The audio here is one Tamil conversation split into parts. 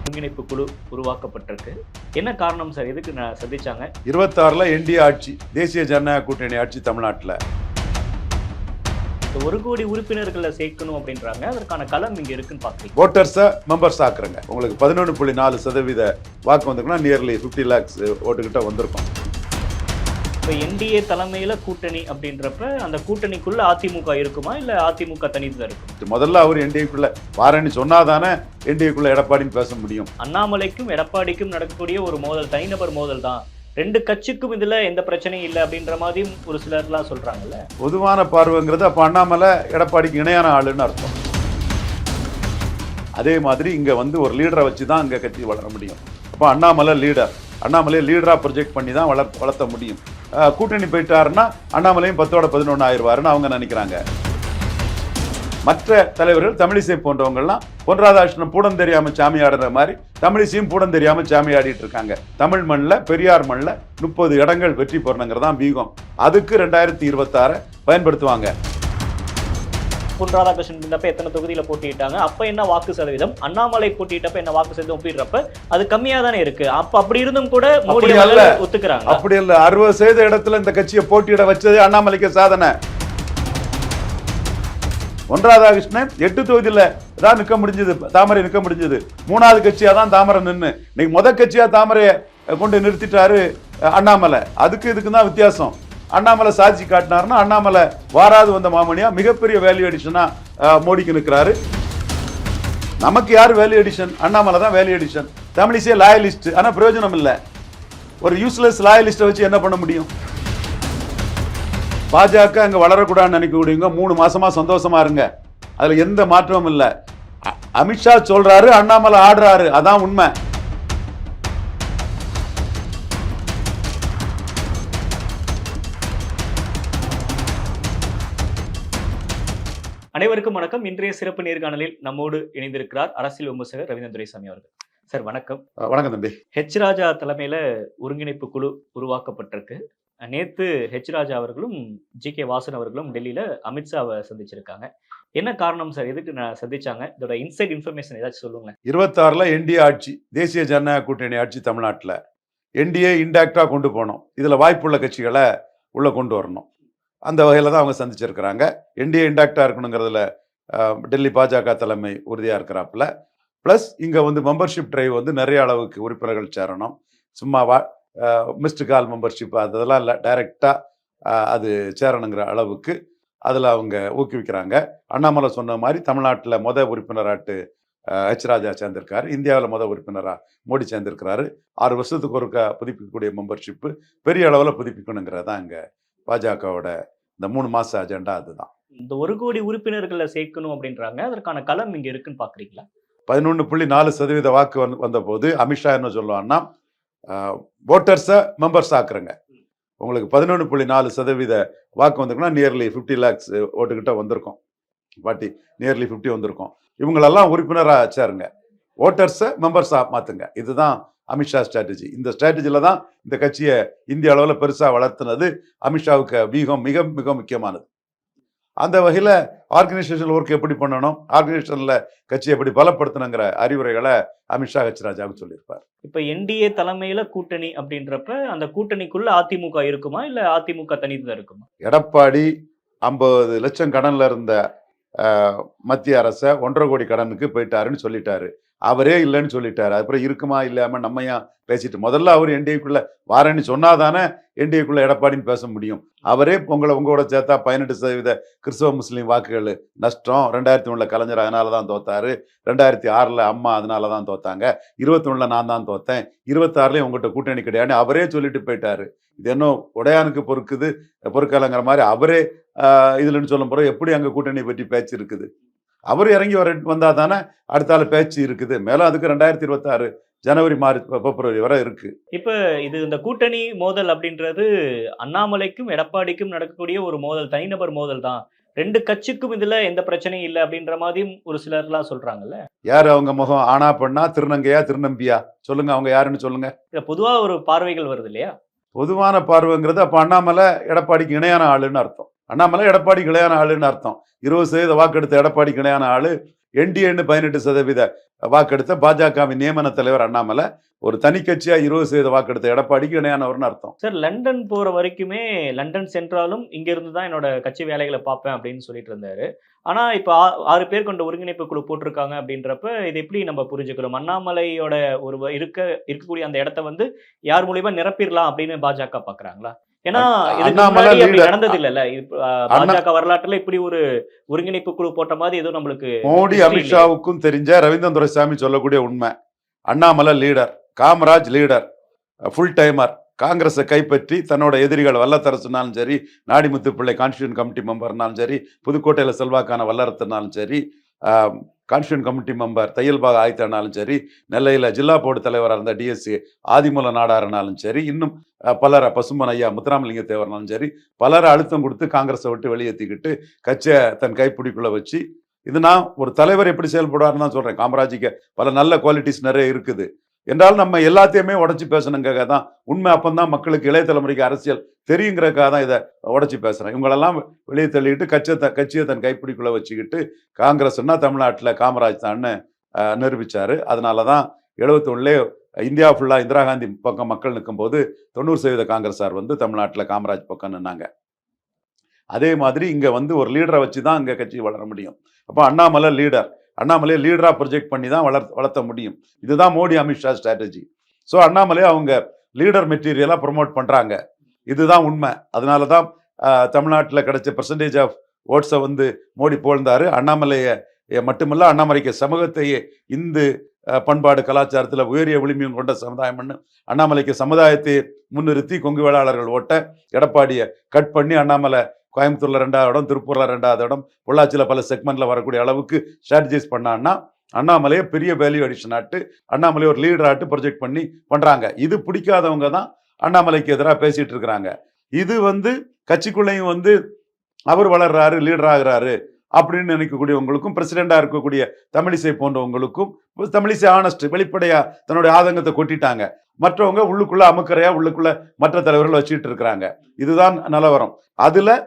ஒருங்கிணைப்பு குழு உருவாக்கப்பட்டிருக்கு. என்ன காரணம் சார்? எதுக்கு சந்திச்சாங்க? 26ல என்டிஏ ஆட்சி, தேசிய ஜனநாயக கூட்டணி ஆட்சி தமிழ்நாட்டில். இந்த 1 கோடி உறுப்பினர்களை சேர்க்கணும் அப்படின்றாங்க. அதற்கான களம் இங்க இருக்குன்னு பாக்குறீங்க. ஓட்டர்ஸை மெம்பர்ஸ் ஆக்குறங்க. உங்களுக்கு 11.4% வாக்கு வந்துக்குன்னா நியர்லி 50 lakhs ஓட்டுக்கிட்ட வந்திருக்கும். இப்போ என்டிஏ தலைமையில கூட்டணி அப்படின்றப்ப அந்த கூட்டணிக்குள்ள அதிமுக இருக்குமா இல்ல அதிமுக தனித்து இருக்கும்? முதல்ல அவர் என்டிஏக்குள்ள வாரேன்னு சொன்னாதானே என்டிஏக்குள்ள எடப்பாடின்னு பேச முடியும். அண்ணாமலைக்கும் எடப்பாடிக்கும் நடக்கக்கூடிய ஒரு மோதல் தனிநபர் மோதல் தான். 2 கட்சிக்கும் இதுல எந்த பிரச்சனையும் இல்லை அப்படின்ற மாதிரியும் ஒரு சிலர்லாம் சொல்றாங்கல்ல. பொதுவான பார்வைங்கிறது அப்ப அண்ணாமலை எடப்பாடிக்கு இணையான ஆளுன்னு அர்த்தம். அதே மாதிரி இங்க வந்து ஒரு லீடரை வச்சு தான் இங்க கட்சி வளர முடியும். அப்போ அண்ணாமலை லீடர், அண்ணாமலையை லீடரா ப்ரொஜெக்ட் பண்ணி தான் வளர்த்த முடியும். கூட்டணி போயிட்டாருன்னா அண்ணாமலையும் 10ஓட 11 ஆயிடுவாருன்னு அவங்க நினைக்கிறாங்க. மற்ற தலைவர்கள் தமிழிசை போன்றவங்கலாம் பொன் ராதாகிருஷ்ணன் பூடம் தெரியாம சாமி ஆடுற மாதிரி தமிழிசையும் பூடம் தெரியாம சாமி ஆடிட்டு இருக்காங்க. தமிழ் மண்ணில், பெரியார் மண்ணில் 30 இடங்கள் வெற்றி பெறணுங்கிறதான் பீகம். அதுக்கு 2026 பயன்படுத்துவாங்க. பொன் ராதாகிருஷ்ணன் இருந்தப்ப எத்தனை தொகுதியில போட்டிட்டாங்க, அப்ப என்ன வாக்கு சதவீதம், அண்ணாமலை போட்டிட்டப்ப என்ன வாக்கு சதவீதம் ஒப்பிடுறப்ப அது கம்மியா தானே இருக்கு. அப்படி இருந்தும் கூட மோடி ஒத்துக்கிறாங்க. அப்படி இல்ல, 60% இடத்துல இந்த கட்சியை போட்டியிட வச்சது அண்ணாமலைக்கு சாதனை. பொன் ராதாகிருஷ்ணன் 8 தொகுதியில தான் நிற்க முடிஞ்சது, தாமரை நிற்க முடிஞ்சது. 3வது கட்சியா தான் தாமரை நின்று, இன்னைக்கு முதல் கட்சியா தாமரையை கொண்டு நிறுத்திட்டாரு அண்ணாமலை. அதுக்கு இதுக்கு தான் வித்தியாசம். அண்ணாமலை சாட்சி காட்டினாருன்னா அண்ணாமலை வாராது வந்த மாமணியா மிகப்பெரிய வேல்யூ அடிஷனா மோடிக்கு நிற்கிறாரு. நமக்கு யார் வேல்யூ அடிஷன்? அண்ணாமலை தான் வேல்யூ அடிஷன். தமிழிசை லாயலிஸ்ட், ஆனா பிரயோஜனம் இல்லை. ஒரு யூஸ்லெஸ் லாயலிஸ்ட்டை வச்சு என்ன பண்ண முடியும்? பாஜக அங்க வளரக்கூடாதுன்னு நினைக்கக்கூடியவங்க 3 மாசமா சந்தோஷமா இருங்க, அதுல எந்த மாற்றமும் இல்லை. அமித்ஷா சொல்றாரு, அண்ணாமலை ஆடுறாரு, அதான் உண்மை. அனைவருக்கும் வணக்கம். இன்றைய சிறப்பு நேர்காணலில் நம்மோடு இணைந்திருக்கிறார் அரசியல் விமர்சகர் ரவீந்திரன் துரைசாமி அவர்கள். சார் வணக்கம். வணக்கம் தம்பி. ஹெச் ராஜா தலைமையில ஒருங்கிணைப்பு குழு உருவாக்கப்பட்டிருக்கு. நேத்து ஹெச் ராஜா அவர்களும் ஜி.கே. வாசன் அவர்களும் டெல்லியில அமித்ஷாவை சந்திச்சிருக்காங்க. என்ன காரணம் சார்? எதுக்கு சந்திச்சாங்க? இதோட இன்சைட் இன்ஃபர்மேஷன் ஏதாச்சும் சொல்லுங்க. 26ல என்டிஏ ஆட்சி, தேசிய ஜனநாயக கூட்டணி ஆட்சி தமிழ்நாட்டில். என்டிஏ இன்டாக்டா கொண்டு போகணும், இதுல வாய்ப்புள்ள கட்சிகளை உள்ள கொண்டு வரணும். அந்த வகையில் தான் அவங்க சந்திச்சிருக்கிறாங்க. என்டிஏ இன்டாக்டா இருக்கணுங்கிறதுல டெல்லி பாஜக தலைமை உறுதியாக இருக்கிறாப்புல. ப்ளஸ் இங்கே வந்து மெம்பர்ஷிப் டிரைவ் வந்து நிறைய அளவுக்கு உறுப்பினர்கள் சேரணும். சும்மாவா மிஸ்டு கால் மெம்பர்ஷிப் அதெல்லாம் இல்லை, டைரெக்டாக அது சேரணுங்கிற அளவுக்கு அதில் அவங்க ஊக்குவிக்கிறாங்க. அண்ணாமலை சொன்ன மாதிரி தமிழ்நாட்டில் உறுப்பினராட்டு ஹெச் ராஜா சேர்ந்திருக்காரு. இந்தியாவில் உறுப்பினராக மோடி சேர்ந்திருக்கிறாரு. 6 வருஷத்துக்கு ஒருக்கா புதுப்பிக்கக்கூடிய மெம்பர்ஷிப்பு பெரிய அளவில் புதுப்பிக்கணுங்கிறதான் இங்கே பாஜகவோட இந்த 3 மாச அஜெண்டா. அதுதான் இந்த 1 கோடி உறுப்பினர்களை சேர்க்கணும் அப்படின்றாங்க. அதற்கான களம் இங்க இருக்குன்னு பாக்குறீங்களா? 11.4% வாக்கு வந்த போது அமித்ஷா என்ன சொல்லுவான்னா, ஓட்டர்ஸை மெம்பர்ஸ் ஆக்குறங்க. உங்களுக்கு 11.4% வாக்கு வந்துக்குன்னா நியர்லி 50 lakhs ஓட்டுக்கிட்ட வந்திருக்கும். நியர்லி 50 வந்திருக்கும். இவங்களெல்லாம் உறுப்பினராக சேருங்க, ஓட்டர்ஸை மெம்பர்ஸாக மாற்றுங்க. இதுதான் அமித்ஷா ஸ்ட்ராட்டஜி. இந்த ஸ்ட்ராட்டஜியில் தான் இந்த கட்சியை இந்திய அளவில் பெருசாக வளர்த்துனது அமித்ஷாவுக்கு வீகம் மிக மிக முக்கியமானது. அந்த வகையில் ஆர்கனைசேஷன் ஒர்க் எப்படி பண்ணணும், ஆர்கனைசேஷனில் கட்சியை எப்படி பலப்படுத்தணுங்கிற அறிவுரைகளை அமித்ஷா ஹெச் ராஜாவுக்கு சொல்லியிருப்பார். இப்போ என்டிஏ தலைமையில கூட்டணி அப்படின்றப்ப அந்த கூட்டணிக்குள்ள அதிமுக இருக்குமா இல்ல அதிமுக தனித்து இருக்குமா? எடப்பாடி 50 லட்சம் கடன்ல இருந்த மத்திய அரசை 1.5 கோடி கடனுக்கு போயிட்டாருன்னு சொல்லிட்டாரு. அவரே இல்லைன்னு சொல்லிட்டாரு. அப்புறம் இருக்குமா இல்லாம நம்ம ஏன் பேசிட்டு, முதல்ல அவர் என்டிஏக்குள்ள வாரேன்னு சொன்னாதானே என்டிஏக்குள்ள எடப்பாடின்னு பேச முடியும். அவரே உங்களோட சேர்த்தா 18% கிறிஸ்தவ முஸ்லீம் வாக்குகள் நஷ்டம். 2001 கலைஞர் அதனால தான் தோத்தாரு, 2006 அம்மா அதனால தான் தோத்தாங்க, 21 நான் தான் தோத்தேன், 26 உங்கள்கிட்ட கூட்டணி கிடையாது அவரே சொல்லிட்டு போயிட்டாரு. இது என்ன உடையானுக்கு பொறுக்கலைங்கிற மாதிரி அவரே இதுலன்னு சொல்லும் போது எப்படி அங்க கூட்டணி பற்றி பேச்சு இருக்குது? அவர் இறங்கி வந்தா தானே அடுத்தால பேச்சு இருக்குது. மேலும் அதுக்கு 2026 ஜனவரி பிப்ரவரி வரை இருக்கு. இப்ப இது இந்த கூட்டணி மோதல் அப்படின்றது அண்ணாமலைக்கும் எடப்பாடிக்கும் நடக்கக்கூடிய ஒரு மோதல், தனிநபர் மோதல் தான். 2 கட்சிக்கும் இதுல எந்த பிரச்சனையும் இல்லை அப்படின்ற மாதிரியும் ஒரு சிலர்லாம் சொல்றாங்கல்ல. யாரு அவங்க முகம்? ஆனா பண்ணா திருநங்கையா திருநம்பியா? சொல்லுங்க, அவங்க யாருன்னு சொல்லுங்க. பொதுவா ஒரு பார்வைகள் வருது இல்லையா? பொதுவான பார்வைங்கிறது அப்ப அண்ணாமலை எடப்பாடிக்கு இணையான ஆளுன்னு அர்த்தம். அண்ணாமலை எடப்பாடிக்கு இணையான ஆளுன்னு அர்த்தம். 20% வாக்கெடுத்த எடப்பாடிக்கு இணையான ஆளு என்டிஏன்னு 18% வாக்கெடுத்த பாஜகவின் நியமன தலைவர் அண்ணாமலை, ஒரு தனி கட்சியா 20% வாக்கெடுத்த எடப்பாடிக்கு இணையானவர்னு அர்த்தம். சார் லண்டன் போற வரைக்குமே லண்டன் சென்றாலும் இங்க இருந்து தான் என்னோட கட்சி வேலைகளை பார்ப்பேன் அப்படின்னு சொல்லிட்டு இருந்தாரு. ஆனா இப்ப 6 பேர் கொண்ட ஒருங்கிணைப்பு குழு போட்டிருக்காங்க அப்படின்றப்ப இது எப்படி நம்ம புரிஞ்சுக்கிறோம்? அண்ணாமலையோட இருக்கக்கூடிய அந்த இடத்த வந்து யார் மூலியமா நிரப்பிடலாம் அப்படின்னு பாஜக பாக்குறாங்களா? ஏன்னா இதுக்கு அண்ணாமலை முன்னாடி அப்படி leader. நடந்தது இல்லல்ல. பாஜக வரலாற்றுல இப்படி ஒரு ஒருங்கிணைப்பு குழு போட்ட மாதிரி எதுவும் நம்மளுக்கு மோடி history இல்லையே. அமித்ஷாவுக்கும் தெரிஞ்ச ரவீந்திரன் துரைசாமி சொல்லக்கூடிய உண்மை. Annamalai leader, Kamaraj leader, full timer, காங்கிரஸை கைப்பற்றி தன்னோட எதிரிகள் வல்லத்தரசுனாலும் சரி, நாடிமுத்து பிள்ளை கான்ஸ்டியூன் கமிட்டி மெம்பர்னாலும் சரி, புதுக்கோட்டையில செல்வாக்கான வல்லரசுனாலும் சரி, கான்ஸ்டியூன் கமிட்டி மெம்பர் தையல்பாக ஆயத்தானாலும் சரி, நெல்லையில் ஜில்லா போர்டு தலைவராக இருந்த டிஎஸ்சி ஆதிமூல நாடாருனாலும் சரி, இன்னும் பலரை பசும்பன் ஐயா முத்துராமலிங்க தேவர்னாலும் சரி, பலரை அழுத்தம் கொடுத்து காங்கிரஸை விட்டு வெளியேற்றிக்கிட்டு கட்சியை தன் கைப்பிடிக்குள்ள வச்சு, இது நான் ஒரு தலைவர் எப்படி செயல்படுவார்னு தான் சொல்றேன். காமராஜுக்கு பல நல்ல குவாலிட்டிஸ் நிறைய இருக்குது என்றாலும் நம்ம எல்லாத்தையுமே உடச்சி பேசணுங்கிறதுக்காக தான், உண்மை அப்பந்தான் மக்களுக்கு இளைய தலைமுறைக்கு அரசியல் தெரியுங்கிறதுக்காக தான் இதை உடச்சி பேசுறேன். இவங்களெல்லாம் வெளியே தள்ளிக்கிட்டு கட்சியை தன் கைப்பிடிக்குள்ள வச்சுக்கிட்டு காங்கிரஸ்னா தமிழ்நாட்டில் காமராஜ் தான்னு நிரூபிச்சாரு. அதனால தான் 71 இந்தியா ஃபுல்லாக இந்திரா காந்தி பக்கம் மக்கள் நிற்கும் போது 90% காங்கிரஸார் வந்து தமிழ்நாட்டில் காமராஜ் பக்கம் நின்னாங்க. அதே மாதிரி இங்கே வந்து ஒரு லீடரை வச்சு தான் இங்கே கட்சி வளர முடியும். அப்போ அண்ணாமலை லீடர், அண்ணாமலையை லீடராக ப்ரொஜெக்ட் பண்ணி தான் வளர்த்த முடியும். இதுதான் மோடி அமித்ஷா ஸ்ட்ராட்டஜி. ஸோ அண்ணாமலையை அவங்க லீடர் மெட்டீரியலாக ப்ரொமோட் பண்ணுறாங்க. இதுதான் உண்மை. அதனால தான் தமிழ்நாட்டில் கிடைச்ச பெர்சன்டேஜ் ஆஃப் ஓட்ஸை வந்து மோடி போழ்ந்தாரு. அண்ணாமலையை மட்டுமல்ல, அண்ணாமலைக்கு சமூகத்தையே இந்து பண்பாடு கலாச்சாரத்தில் உயரிய விளிம்பியம் கொண்ட சமுதாயம்னு அண்ணாமலைக்கு சமுதாயத்தை முன்னிறுத்தி கொங்கு வேளாளர்கள் ஓட்ட எடப்பாடியை கட் பண்ணி அண்ணாமலை கோயம்புத்தூர்ல 2வது இடம், திருப்பூர்ல 2வது இடம், பொள்ளாச்சியில பல செக்மெண்ட்ல வரக்கூடிய அளவுக்கு ஸ்ட்ராட்டஜைஸ் பண்ணான்னா அண்ணாமலையை பெரிய வேல்யூ அடிஷன் ஆட்டு, அண்ணாமலையை ஒரு லீடர் ஆட்டு ப்ரொஜெக்ட் பண்ணி பண்றாங்க. இது பிடிக்காதவங்க தான் அண்ணாமலைக்கு எதிராக பேசிட்டு இருக்கிறாங்க. இது வந்து கட்சிக்குள்ளேயும் வந்து அவர் வளர்றாரு, லீடர் ஆகிறாரு அப்படின்னு நினைக்கக்கூடியவங்களுக்கும், பிரசிடெண்டா இருக்கக்கூடிய தமிழிசை போன்றவங்களுக்கும், தமிழிசை ஆனஸ்ட் வெளிப்படையா தன்னுடைய ஆதங்கத்தை கொட்டிட்டாங்க. மற்றவங்க உள்ளுக்குள்ள அமுக்கறையா உள்ளுக்குள்ள மற்ற தலைவர்கள் வச்சுட்டு இருக்கிறாங்க. இதுதான் நிலவரம். அதுல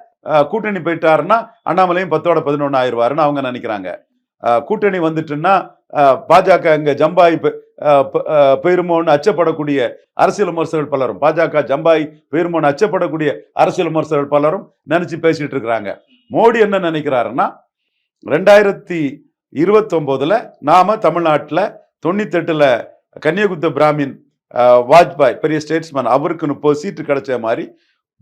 கூட்டணி போயிட்டாருன்னா அண்ணாமலையும் 10-11 ஆயிடுவாருன்னு அவங்க நினைக்கிறாங்க. கூட்டணி வந்துட்டுன்னா பாஜக இங்க ஜம்பாய் போயிருமோன்னு அச்சப்படக்கூடிய அரசியல் விமர்சகர்கள் பலரும், பாஜக ஜம்பாய் போயிருமோன்னு அச்சப்படக்கூடிய அரசியல் விமர்சகர்கள் பலரும் நினைச்சு பேசிட்டு இருக்கிறாங்க. மோடி என்ன நினைக்கிறாருன்னா 2029 நாம தமிழ்நாட்டில் 98 கன்னியகுத்த பிராமின் வாஜ்பாய் பெரிய ஸ்டேட்ஸ்மேன், அவருக்கு 30 சீட்டு கிடைச்ச மாதிரி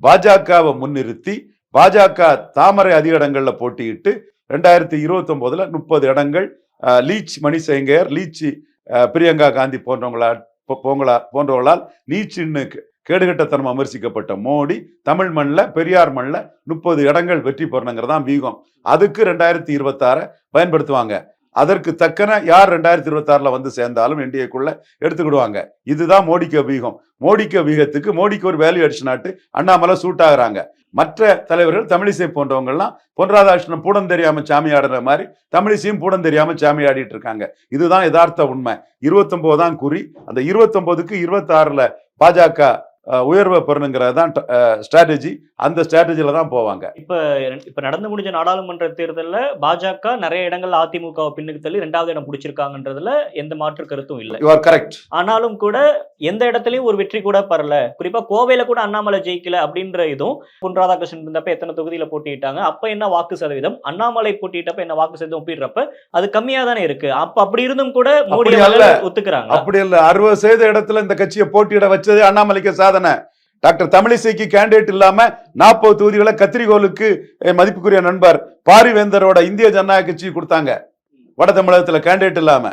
பாஜகவை முன்னிறுத்தி பாஜக தாமரை அதிக இடங்கள்ல போட்டியிட்டு 2029 30 இடங்கள் லீச் மணிசேங்கர், லீச் பிரியங்கா காந்தி போன்றவங்களால் நீச்சின்னு கேடுகட்டத்தனம் விமர்சிக்கப்பட்ட மோடி தமிழ் மண்ணில், பெரியார் மண்ணில் 30 இடங்கள் வெற்றி பெறணுங்கிறதான் வீகம். அதுக்கு 2026 பயன்படுத்துவாங்க. அதற்கு தக்கன யார் 2026 வந்து சேர்ந்தாலும் என்டிஏக்குள்ள எடுத்துக்கிடுவாங்க. இதுதான் மோடிக்கு வீகம். மோடிக்கு வீகத்துக்கு மோடிக்கு ஒரு வேல்யூ அடிஷன் ஆட்டு அண்ணாமலை சூட் ஆகுறாங்க. மற்ற தலைவர்கள் தமிழிசை போன்றவங்கலாம் பொன் ராதாகிருஷ்ணன் பூடம் தெரியாம சாமி ஆடுற மாதிரி தமிழிசையும் பூடம் தெரியாம சாமி ஆடிட்டு இருக்காங்க. இதுதான் யதார்த்த உண்மை. 29 தான் குறி. அந்த 29க்கு 26 பாஜக உயர்வை பெறணுங்கிறது தான் ஸ்ட்ராட்டஜி. அந்த ஸ்ட்ராட்டஜில தான் போவாங்க. இப்ப நடந்து முடிஞ்ச நாடாளுமன்ற தேர்தலில் பாஜக நிறைய இடங்கள்ல அதிமுகவை பின்னுக்கு தள்ளி 2வது இடம் பிடிச்சிருக்காங்கன்றதுல எந்த மாற்று கருத்தும் இல்லை. You are correct. ஆனாலும் கூட எந்த இடத்துலயும் ஒரு வெற்றி கூட பெறல. குறிப்பா கோவையில கூட அண்ணாமலை ஜெயிக்கல அப்படின்ற இதுவும், பொன் ராதாகிருஷ்ணன் இருந்தப்ப எத்தனை தொகுதியில போட்டிட்டாங்க, அப்ப என்ன வாக்கு சதவீதம், அண்ணாமலை போட்டிட்டப்ப என்ன வாக்கு சதவீதம் ஒப்பிடுறப்ப அது கம்மியா தானே இருக்கு. அப்படி இருந்தும் கூட மோடி ஒத்துக்கிறாங்க. அப்படி இல்ல, 60% இடத்துல இந்த கட்சியை போட்டியிட வச்சது அண்ணாமலைக்கு சாதனை. டாக்டர் தமிழிசைக்கு கேண்டிடேட் இல்லாம 40 தொகுதிகளை கத்திரிகோலுக்கு மதிப்புக்குரிய நண்பர் பாரிவேந்தரோட இந்திய ஜனநாயக கட்சி கொடுத்தாங்க. வட தமிழகத்துல கேண்டிடேட் இல்லாம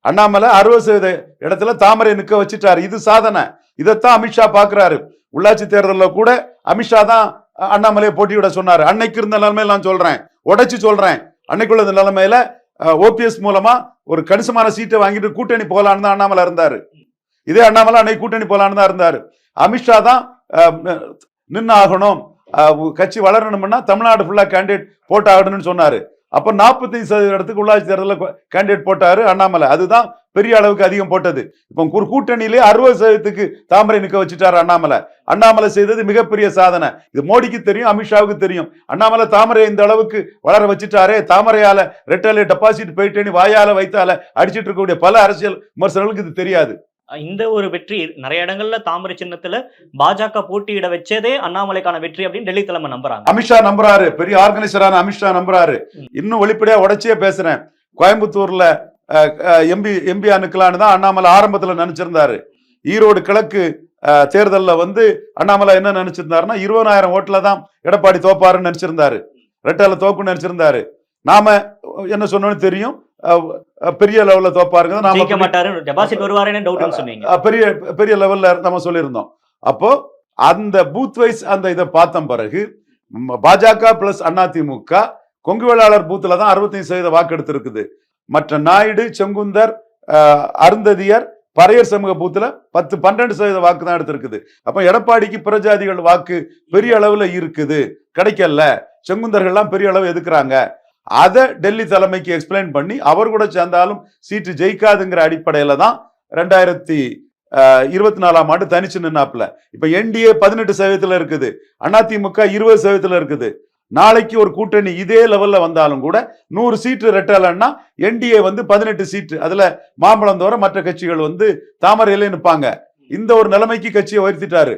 அண்ணாமலை 60% இடத்துல தாமரை நிக்க வச்சுட்டாரு. இது சாதனை. இதைத்தான் அமித்ஷா பாக்குறாரு. உள்ளாட்சி தேர்தலில் கூட அமித்ஷா தான் அண்ணாமலையை போட்டியிட சொன்னாரு. அன்னைக்கு இருந்த நிலைமையில நான் சொல்றேன், உடைச்சு சொல்றேன். அன்னைக்குள்ள நிலைமையில ஓபிஎஸ் மூலமா ஒரு கணிசமான சீட்டை வாங்கிட்டு கூட்டணி போகலான்னு தான் அண்ணாமலை இருந்தாரு. இதே அண்ணாமலை அன்னைக்கு கூட்டணி போகலான்னு தான் இருந்தாரு. அமித்ஷா தான் நின்று ஆகணும், கட்சி வளரணும்னா தமிழ்நாடு ஃபுல்லா கேண்டிடேட் போட்டாகணும்னு சொன்னாரு. அப்ப 45% இடத்துக்கு உள்ளாட்சி தேர்தலில் கேண்டிடேட் போட்டாரு அண்ணாமலை. அதுதான் பெரிய அளவுக்கு அதிகம் போட்டது. இப்போ ஒரு கூட்டணியிலே 60%க்கு தாமரை நிக்க வச்சுட்டாரு அண்ணாமலை. அண்ணாமலை செய்தது மிகப்பெரிய சாதனை. இது மோடிக்கு தெரியும், அமித்ஷாவுக்கு தெரியும். அண்ணாமலை தாமரை இந்த அளவுக்கு வளர வச்சுட்டாரே, தாமரையால ரெட்டலை டெபாசிட் போயிட்டேன்னு வாயால வைத்தால அடிச்சிட்டு இருக்கக்கூடிய பல அரசியல் விமர்சனங்களுக்கு இது தெரியாது. இந்த ஒரு வெற்றி நிறைய இடங்கள்ல தாமரை சின்னத்துல பாஜக போட்டியிட வச்சதே அண்ணாமலைக்கான வெற்றி அப்படின்னு டெல்லி தலைமை நம்புறாங்க. அமித்ஷா நம்புறாரு, பெரிய ஆர்கனைசரான அமித்ஷா நம்புறாரு. இன்னும் வெளிப்படையா உடைச்சே பேசுறேன். கோயம்புத்தூர்ல எம்பி அனுக்கலான்னு தான் அண்ணாமலை ஆரம்பத்துல நினைச்சிருந்தாரு. ஈரோடு கிழக்கு தேர்தலில் வந்து அண்ணாமலை என்ன நினைச்சிருந்தாருன்னா 20,000 ஓட்டுல தான் எடப்பாடி தோப்பாருன்னு நினைச்சிருந்தாரு, ரெட்டால தோப்புன்னு நினைச்சிருந்தாரு. நாம என்ன சொன்னோன்னு தெரியும், பெரிய லெவல்ல தோப்பாருங்க, பெரிய பெரிய லெவல்ல நம்ம சொல்லியிருந்தோம். அப்போ அந்த பூத் வைஸ் அந்த இதை பார்த்த பிறகு பாஜக பிளஸ் அதிமுக கொங்கு வேளாளர் பூத்துல தான் 65% வாக்கெடுத்து இருக்குது. மற்ற நாயுடு, செங்குந்தர், அருந்ததியர், பறையர் சமூக பூத்துல 10-12% வாக்கு தான் எடுத்திருக்குது. அப்ப எடப்பாடிக்கு பிரஜாதிகள் வாக்கு பெரிய அளவுல இருக்குது, கிடைக்கல. செங்குந்தர்கள்லாம் பெரிய அளவு எதுக்குறாங்க. அதை டெல்லி தலைமைக்கு எக்ஸ்பிளைன் பண்ணி அவர் கூட சேர்ந்தாலும் சீட்டு ஜெயிக்காதுங்கிற அடிப்படையில தான் 2024ஆம் ஆண்டு தனிச்சு நின்னாப்புல. இப்ப என்டிஏ 18% இருக்குது, அதிமுக 20% இருக்குது. நாளைக்கு ஒரு கூட்டணி இதே லெவல்ல வந்தாலும் கூட 100 சீட்டு ரெட்டலன்னா என்டிஏ வந்து 18 சீட்டு, அதுல மாம்பழம் தவிர மற்ற கட்சிகள் வந்து தாமரையிலே நிற்பாங்க. இந்த ஒரு நிலைமைக்கு கட்சியை உயர்த்திட்டாரு.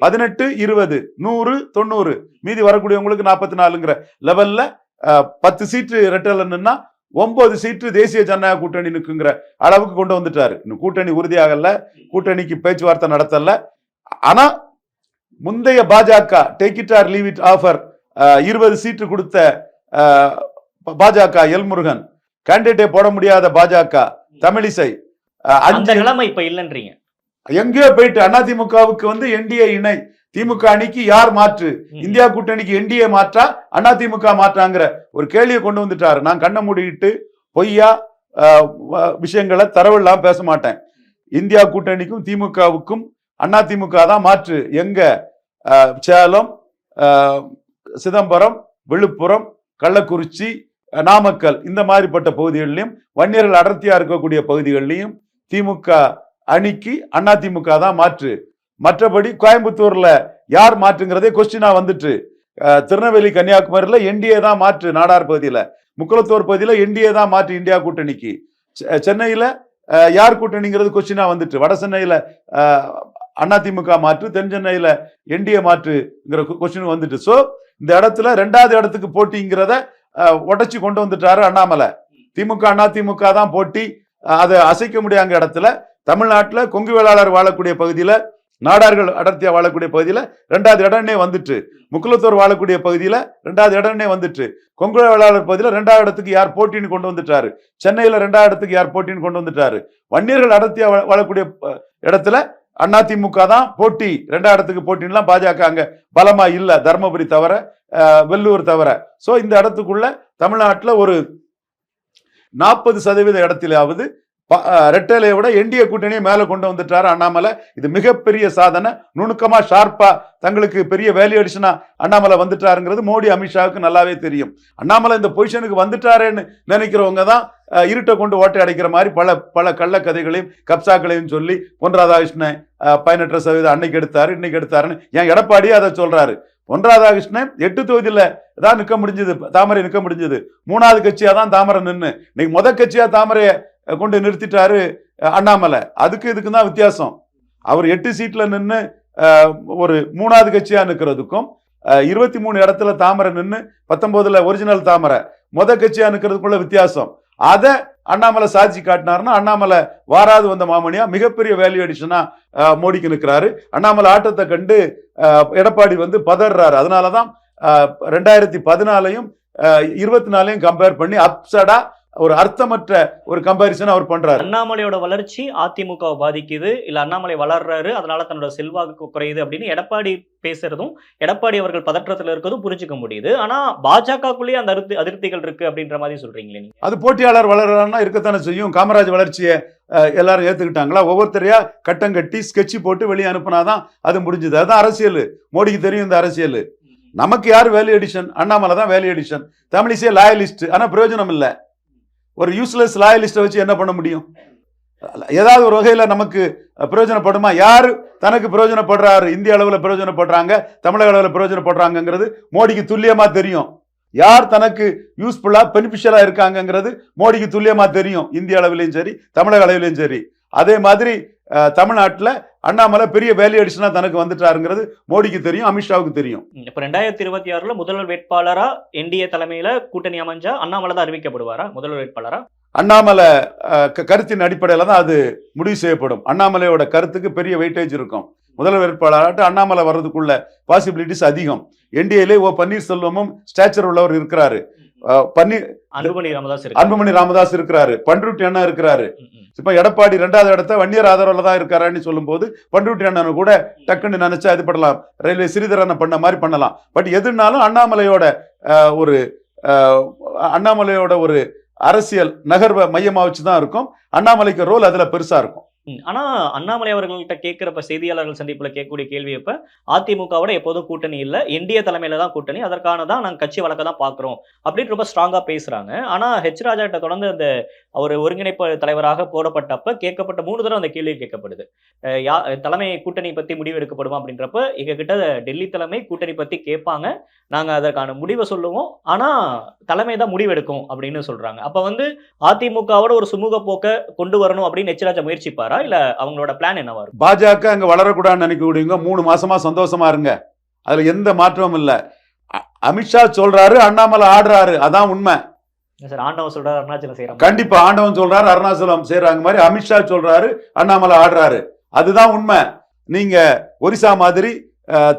18, 20, 100, 90, மீதி வரக்கூடியவங்களுக்கு 44ங்கிற லெவல்ல 10 சீட்டு ரெட்டலன்னா 9 சீட்டு தேசிய ஜனநாயக கூட்டணி நிற்குங்கிற அளவுக்கு கொண்டு வந்துட்டாரு. இன்னும் கூட்டணி உறுதியாகல, கூட்டணிக்கு பேச்சுவார்த்தை நடத்தல. ஆனா முந்தைய பாஜக take it or leave it offer 20 சீட்டு கொடுத்த பாஜக எல்முருகன், கேண்டிடேட்டே போட முடியாத பாஜக தமிழிசை, அந்த நிலைமை இப்ப இல்லன்றீங்க. எங்கேயோ போயிட்டு அதிமுகவுக்கு வந்து என்டிஏ இணை, திமுக அணிக்கு யார் மாற்று, இந்தியா கூட்டணிக்கு என்டிஏ மாற்றா அதிமுக மாற்றாங்கிற ஒரு கேள்வியை கொண்டு வந்துட்டாரு. நான் கண்ணை மூடிட்டு பொய்யா விஷயங்களை தரவில்லாம் பேச மாட்டேன். இந்தியா கூட்டணிக்கும் திமுகவுக்கும் அதிமுக தான் மாற்று. எங்க சேலம், சிதம்பரம், விழுப்புரம், கள்ளக்குறிச்சி, நாமக்கல் இந்த மாதிரிப்பட்ட பகுதிகளிலும் வன்னியர்கள் அடர்த்தியா இருக்கக்கூடிய பகுதிகளிலையும் திமுக அணிக்கு அதிமுக தான் மாற்று. மற்றபடி கோயம்புத்தூர்ல யார் மாற்றுங்கிறதே கொஸ்டினா வந்துட்டு. திருநெல்வேலி, கன்னியாகுமரியில என்டிஏ தான் மாற்று, நாடார் பகுதியில, முக்குளத்தூர் பகுதியில என்டிஏ தான் மாற்று இந்தியா கூட்டணிக்கு. சென்னையில யார் கூட்டணிங்கிறது கொஸ்டினா வந்துட்டு. வட சென்னையில அதிமுக மாற்று, தென் சென்னையில என்டிஏ மாற்றுங்கிற கொஸ்டின் வந்துட்டு. சோ இந்த இடத்துல 2வது இடத்துக்கு போட்டிங்கிறத உடைச்சு கொண்டு வந்துட்டாரு அண்ணாமலை. திமுக அதிமுக தான் போட்டி, அதை அசைக்க முடியாத இடத்துல தமிழ்நாட்டுல கொங்கு வேளாளர் வாழக்கூடிய பகுதியில, நாடார்கள் அடர்த்தியா வாழக்கூடிய பகுதியில 2வது இடம்னே வந்துட்டு. முக்குளத்தூர் வாழக்கூடிய பகுதியில 2வது இடம்னே வந்துட்டு. கொங்கு வேளாளர் பகுதியில 2வது இடத்துக்கு யார் போட்டின்னு கொண்டு வந்துட்டாரு. சென்னையில 2வது இடத்துக்கு யார் போட்டின்னு கொண்டு வந்துட்டாரு. வன்னியர்கள் அடர்த்தியா வாழக்கூடிய இடத்துல அதிமுக தான் போட்டி, 2வது இடத்துக்கு போட்டின்லாம் பாஜக அங்க பலமா இல்ல, தர்மபுரி தவிர, வெள்ளூர் தவிர. சோ இந்த இடத்துக்குள்ள தமிழ்நாட்டுல ஒரு 40% இடத்திலாவது ரெட்டலையை விட என்டிஏ கூட்டணியை மேல கொண்டு வந்துட்டாரு அண்ணாமலை. இது மிகப்பெரிய சாதனை. நுணுக்கமா ஷார்ப்பா தங்களுக்கு பெரிய வேல்யூ அடிஷனா அண்ணாமலை வந்துட்டாருங்கிறது மோடி, அமித்ஷாவுக்கு நல்லாவே தெரியும். அண்ணாமலை இந்த பொசிஷனுக்கு வந்துட்டாரேன்னு நினைக்கிறவங்க தான் இருட்டை கொண்டு ஓட்டை அடைக்கிற மாதிரி பல கள்ள கதைகளையும் கப்சாக்களையும் சொல்லி பொன் ராதாகிருஷ்ணன் 18% அன்னைக்கு எடுத்தாரு, இன்னைக்கு எடுத்தாருன்னு ஏன் எடப்பாடி அதை சொல்றாரு. பொன் ராதாகிருஷ்ணன் 8 தொகுதியில தான் நிக்க முடிஞ்சது, தாமரை நிக்க முடிஞ்சது. 3வது கட்சியா தான் தாமரை நின்று இன்னைக்கு முதல் கட்சியா தாமரையை கொண்டு நிறுத்திட்டாரு அண்ணாமலை. அதுக்கு இதுக்கு தான் வித்தியாசம். அவர் 8 சீட்ல நின்று ஒரு 3வது கட்சியா நிற்கிறதுக்கும் 23 இடத்துல தாமரை நின்று 19ல ஒரிஜினல் தாமரை முதல் கட்சியா நிற்கிறதுக்குள்ள வித்தியாசம். அதை அண்ணாமலை சாட்சி காட்டினாருன்னா அண்ணாமலை வாராது வந்த மாமணியா மிகப்பெரிய வேல்யூ அடிஷனா மோடிக்கு நிற்கிறாரு. அண்ணாமலை ஆட்டத்தை கண்டு எடப்பாடி வந்து பதறாரு. அதனாலதான் 2014 24 கம்பேர் பண்ணி அப்சடா ஒரு அர்த்தமற்ற ஒரு கம்பாரிசன் அவர் பண்றாரு. அண்ணாமலையோட வளர்ச்சி அதிமுக பாதிக்குது, இல்ல அண்ணாமலை வளர்றாரு அதனால தன்னோட செல்வாக்கு குறையுது அப்படின்னு எடப்பாடி பேசுறதும், எடப்பாடி அவர்கள் பதற்றத்துல இருக்கிறதும் புரிஞ்சுக்க முடியுது. ஆனா பாஜகக்குள்ளேயே அந்த அதிருப்திகள் இருக்கு அப்படின்ற மாதிரி சொல்றீங்களே நீங்க. அது போட்டியாளர் வளர்றாருன்னா இருக்கத்தானே செய்யும். காமராஜ் வளர்ச்சியை எல்லாரும் ஏத்துக்கிட்டாங்களா? ஒவ்வொருத்தரையா கட்டம் கட்டி ஸ்கெட்சி போட்டு வெளியே அனுப்புனாதான் அது முடிஞ்சது. அதுதான் அரசியல். மோடிக்கு தெரியும் இந்த அரசியல். நமக்கு யார் வேல்யூ எடிஷன்? அண்ணாமலை தான் வேல்யூ எடிஷன். தமிழிசை லாயலிஸ்ட், ஆனா பிரயோஜனம் இல்லை. ஒரு யூஸ்லெஸ் லாயலிஸ்ட்டை வச்சு என்ன பண்ண முடியும்? ஏதாவது ஒரு வகையில நமக்கு பிரயோஜனப்படுமா? யாரு தனக்கு பிரயோஜனப்படுறாரு? இந்திய அளவில் பிரயோஜனப்படுறாங்க, தமிழக அளவில் பிரயோஜனப்படுறாங்கிறது மோடிக்கு துல்லியமா தெரியும். யார் தனக்கு யூஸ்ஃபுல்லா பெனிஃபிஷியலா இருக்காங்கிறது மோடிக்கு துல்லியமா தெரியும், இந்திய அளவிலையும் சரி தமிழக அளவிலையும் சரி. அதே மாதிரி தமிழ்நாட்டில் அண்ணாமலை பெரிய வேல்யூ அடிஷனா தனக்கு வந்துட்டாருங்கிறது மோடிக்கு தெரியும், அமித்ஷாவுக்கு தெரியும். இப்ப 2026 முதல்வர் வேட்பாளரா என்டிஏ தலைமையில கூட்டணி அமைஞ்சா அண்ணாமலை தான் அறிவிக்கப்படுவாரா முதல்வர் வேட்பாளரா? அண்ணாமலை கருத்தின் அடிப்படையில் தான் அது முடிவு செய்யப்படும். அண்ணாமலையோட கருத்துக்கு பெரிய வெயிட்டேஜ் இருக்கும். முதல்வர் வேட்பாளராட்டு அண்ணாமலை வர்றதுக்குள்ள பாசிபிலிட்டிஸ் அதிகம். என்டிஏலே பன்னீர்செல்வமும் ஸ்டாச்சர் உள்ளவர் இருக்கிறாரு, அன்புமணி ராமதாஸ் இருக்கிறாரு, பண்ருட்டி அண்ணா இருக்கிறாரு. இப்ப எடப்பாடி 2வது இடத்த வன்னியர் ஆதரவுல தான் இருக்காருன்னு சொல்லும் போது பண்ருட்டி அண்ணன் கூட டக்குன்னு நினைச்சா இது பண்ணலாம், ரயில்வே சிறிதரனை பண்ண மாதிரி பண்ணலாம். பட் எதுனாலும் அண்ணாமலையோட ஒரு அரசியல் நகர்வை மையமா வச்சுதான் இருக்கும். அண்ணாமலைக்கு ரோல் அதுல பெருசா இருக்கும். ஆனா அண்ணாமலை அவர்கள்ட்ட கேட்கிறப்ப செய்தியாளர்கள் சந்திப்புல கேட்கக்கூடிய கேள்வி, இப்ப அதிமுகவோட எப்போதும் கூட்டணி இல்ல, என்டிஏ தலைமையில தான் கூட்டணி, அதற்கான தான் நாங்க கட்சி வழக்க தான் பாக்குறோம் அப்படின்னு ரொம்ப ஸ்ட்ராங்கா பேசுறாங்க. ஆனா ராஜா கிட்ட தொடர்ந்து அந்த அவர் ஒருங்கிணைப்பு தலைவராக போடப்பட்டப்ப கேட்கப்பட்ட 3 தடவை அந்த கேள்வி கேட்கப்படுது. தலைமை கூட்டணி பத்தி முடிவு எடுக்கப்படுமா அப்படின்றப்ப எங்க கிட்ட டெல்லி தலைமை கூட்டணி பத்தி கேட்பாங்க, நாங்க அதற்கான முடிவை சொல்லுவோம், ஆனா தலைமை தான் முடிவு எடுக்கும் அப்படின்னு சொல்றாங்க. அப்ப அதிமுகவோட ஒரு சுமூக போக்க கொண்டு வரணும் அப்படின்னு ராஜா முயற்சிப்பாரா, இல்ல அவங்களோட பிளான் என்னவா இருக்கும்? பாஜக அங்க வளரக்கூடாதுன்னு நினைக்கக்கூடியவங்க 3 மாசமா சந்தோஷமா இருங்க, அதுல எந்த மாற்றமும் இல்ல. அமித்ஷா சொல்றாரு, அண்ணாமலை ஆடுறாரு, அதான் உண்மை. ஆண்டவன் சொல்றாரு, அருணாச்சலம் செய்யறாங்க. கண்டிப்பா ஆண்டவன் சொல்றாரு, அருணாச்சலம் செய்யறாங்க மாதிரி அமித்ஷா சொல்றாரு, அண்ணாமலை ஆடுறாரு, அதுதான் உண்மை. நீங்க ஒரிசா மாதிரி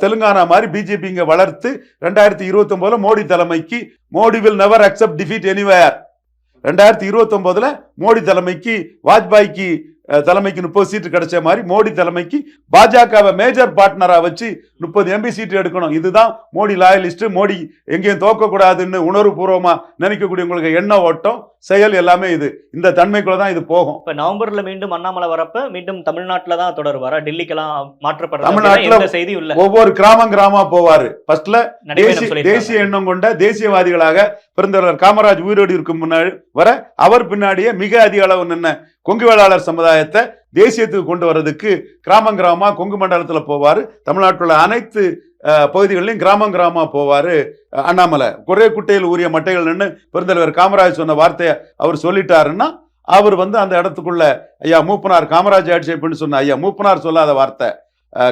தெலுங்கானா மாதிரி பிஜேபி இங்க வளர்த்து 2029 மோடி தலைமைக்கு Modi will never accept defeat anywhere. 2029 Modi தலைமைக்கு வாஜ்பாய்க்கு தலைமைக்கு 30 சீட்டு கிடைச்ச மாதிரி மோடி தலைமைக்கு பாஜகவை மேஜர் பார்ட்னரா வச்சு 30 எம்பி சீட்டு எடுக்கணும். இதுதான் மோடி லாயலிஸ்ட். மோடி எங்கேயும் தோக்க கூடாதுன்னு உணர்வு பூர்வமா நினைக்கக்கூடியவங்களுக்கு எண்ண ஓட்டம் செயல் எல்லாமே இந்த தன்மைக்குள்ள தான் இது போகும். இப்ப நவம்பர்ல மீண்டும் அண்ணாமலை வரப்ப மீண்டும் தமிழ்நாட்டுல தான் தொடருவாரா? டெல்லிக்கெல்லாம் மாற்றப்படுற தமிழ்நாட்டுல செய்தி இல்ல. ஒவ்வொரு கிராமமா போவாரு. ஃபர்ஸ்ட்ல தேசிய எண்ணம் கொண்ட தேசியவாதிகளாக பிறந்தவர் காமராஜ் உயிரோடு இருக்கும் முன்னாடி வர அவர் பின்னாடியே மிக அதிக அளவு நின்ன கொங்கு வேளாளர் சமுதாயத்தை தேசியத்துக்கு கொண்டு வர்றதுக்கு கிராமமா கொங்கு மண்டலத்துல போவாரு. தமிழ்நாட்டுல அனைத்து பகுதிகளிலும் கிராமமா போவாரு அண்ணாமலை. குறை குட்டையில் ஊறிய மட்டைகள் நின்று பெருந்தலைவர் காமராஜ் சொன்ன வார்த்தையை அவர் சொல்லிட்டாருன்னா அவர் அந்த இடத்துக்குள்ள ஐயா மூப்பனார் காமராஜ் ஆட்சி சொன்ன ஐயா மூப்பனார் சொல்லாத வார்த்தை,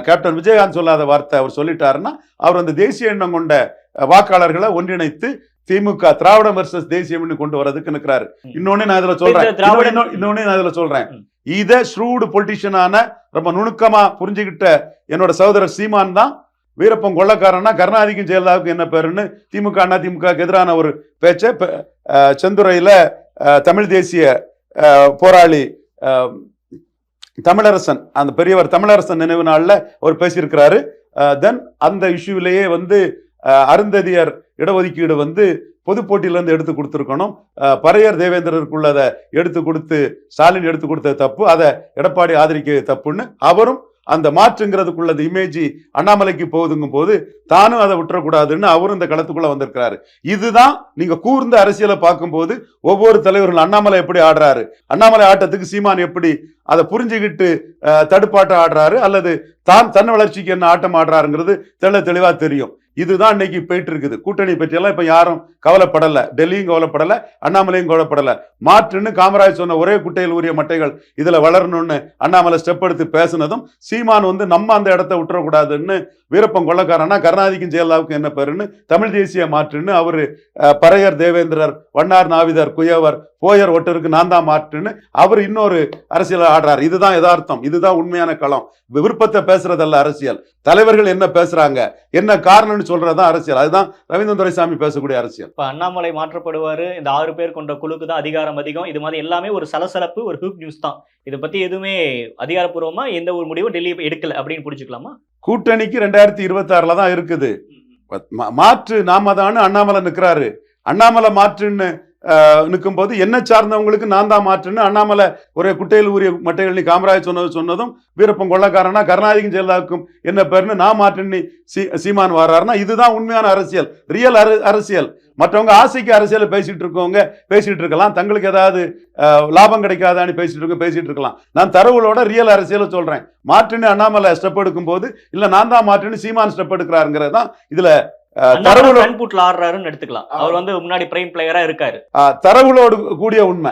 கேப்டன் விஜயகாந்த் சொல்லாத வார்த்தை அவர் சொல்லிட்டாருன்னா அவர் அந்த தேசிய எண்ணம் கொண்ட வாக்காளர்களை ஒன்றிணைத்து திமுக திராவிடம் வெர்சஸ் தேசியம் கொண்டு வரதுக்கு நிற்கிறாரு. இன்னொன்னு நான் இதுல சொல்றேன், இத ஷ்ரூடு பொலிட்டிஷியனான ரொம்ப நுணுக்கமா புரிஞ்சுக்கிட்ட என்னோட சகோதரர் சீமான் தான் வீரப்பன் கொள்ளக்காரன்னா கருணாநிதிக்கும் ஜெயலலிதாவுக்கும் என்ன பேருன்னு திமுக அண்ணா திமுக எதிரான ஒரு பேச்சை செந்துறையில தமிழ் தேசிய போராளி தமிழரசன், அந்த பெரியவர் தமிழரசன் நினைவு நாள்ல அவர் பேசியிருக்கிறாரு. தென் அந்த இஷ்யூவிலேயே அருந்ததியர் இடஒதுக்கீடு பொது போட்டியிலிருந்து எடுத்து கொடுத்துருக்கணும். பறையர் தேவேந்திரருக்குள்ளதை எடுத்து கொடுத்து ஸ்டாலின் எடுத்து கொடுத்தது தப்பு, அதை எடப்பாடி ஆதரிக்க தப்புன்னு அவரும் அந்த மாற்றுங்கிறதுக்குள்ளது இமேஜ் அண்ணாமலைக்கு போகுதுங்கும் போது தானும் அதை விட்டுறக்கூடாதுன்னு அவரும் இந்த களத்துக்குள்ள வந்திருக்கிறாரு. இதுதான் நீங்க கூர்ந்த அரசியலை பார்க்கும்போது ஒவ்வொரு தலைவர்கள் அண்ணாமலை எப்படி ஆடுறாரு, அண்ணாமலை ஆட்டத்துக்கு சீமான் எப்படி அதை புரிஞ்சுக்கிட்டு தடுப்பாட்டம் ஆடுறாரு அல்லது தன் வளர்ச்சிக்கு என்ன ஆட்டம் ஆடுறாருங்கிறது தெளிவா தெரியும். இதுதான் இன்னைக்கு போயிட்டு இருக்குது. கூட்டணி பற்றியெல்லாம் இப்ப யாரும் கவலைப்படல, டெல்லியும் கவலைப்படல, அண்ணாமலையும் கவலைப்படல. மாற்றுன்னு காமராஜ் சொன்ன ஒரே குட்டையில் உரிய மட்டைகள் இதுல வளரணும்னு அண்ணாமலை ஸ்டெப் எடுத்து பேசினதும் சீமான் நம்ம அந்த இடத்த விட்டுறக்கூடாதுன்னு வீரப்பன் கொள்ளக்காரனா கருணாநிதிக்கும் ஜெயலலிதாவுக்கும் என்ன பேருன்னு தமிழ் தேசிய மாற்றுன்னு அவரு பறையர் தேவேந்திரர் வண்ணார் நாவிதர் குயவர் போயர் ஒட்டருக்கு நான் தான் மாற்றுன்னு அவர் இன்னொரு அரசியல் ஆடுறாரு. இதுதான் யதார்த்தம், இதுதான் உண்மையான களம். விருப்பத்தை பேசுறதல்ல அரசியல். தலைவர்கள் என்ன பேசுறாங்க, என்ன காரணம்னு சொல்றதுதான் அரசியல். அதுதான் ரவீந்திரன் துரைசாமி பேசக்கூடிய அரசியல். இப்ப அண்ணாமலை மாற்றப்படுவாரு, இந்த 6 பேர் கொண்ட குழுக்கு தான் அதிகாரம் அதிகம், இது மாதிரி எல்லாமே ஒரு சலசலப்பு, ஒரு ஹூப் நியூஸ் தான். இதை பத்தி எதுவுமே அதிகாரப்பூர்வமா எந்த ஒரு முடிவும் டெல்லி எடுக்கல அப்படின்னு புரிஞ்சுக்கலாமா? கூட்டணிக்கு 2026 தான் இருக்குது. மாற்று நாம தான் அண்ணாமலை நிற்கிறாரு. அண்ணாமலை மாற்றுன்னு நிற்கும்போது என்ன சார்ந்தவங்களுக்கு நான் தான் மாற்றுன்னு அண்ணாமலை ஒரே குட்டையில் ஊறிய மட்டைகள் நீ காமராஜ் சொன்னதும் வீரப்பன் கொள்ளக்காரனா கருணாநிதிக்கும் ஜெயலலிதாவுக்கும் என்ன பேருன்னு நான் மாற்றுன்னு சீமான் வர்றாருன்னா இதுதான் உண்மையான அரசியல், ரியல் அரசியல். மற்றவங்க ஆசைக்கு அரசியலை பேசிட்டு இருக்கவங்க பேசிட்டு இருக்கலாம், தங்களுக்கு ஏதாவது லாபம் கிடைக்காதான்னு பேசிட்டு இருக்கலாம். நான் தரவுகளோட ரியல் அரசியலை சொல்றேன். மாற்றுன்னு அண்ணாமலை ஸ்டெப் எடுக்கும் போது இல்ல நான் தான் மாற்றுன்னு சீமான் ஸ்டெப் எடுக்கிறாருங்கிறது தான் இதுல தரவுல ஆடுறாருன்னு எடுத்துக்கலாம். அவர் வந்து முன்னாடி பிரைம் பிளேயரா இருக்காரு. தரவுகளோடு கூடிய உண்மை.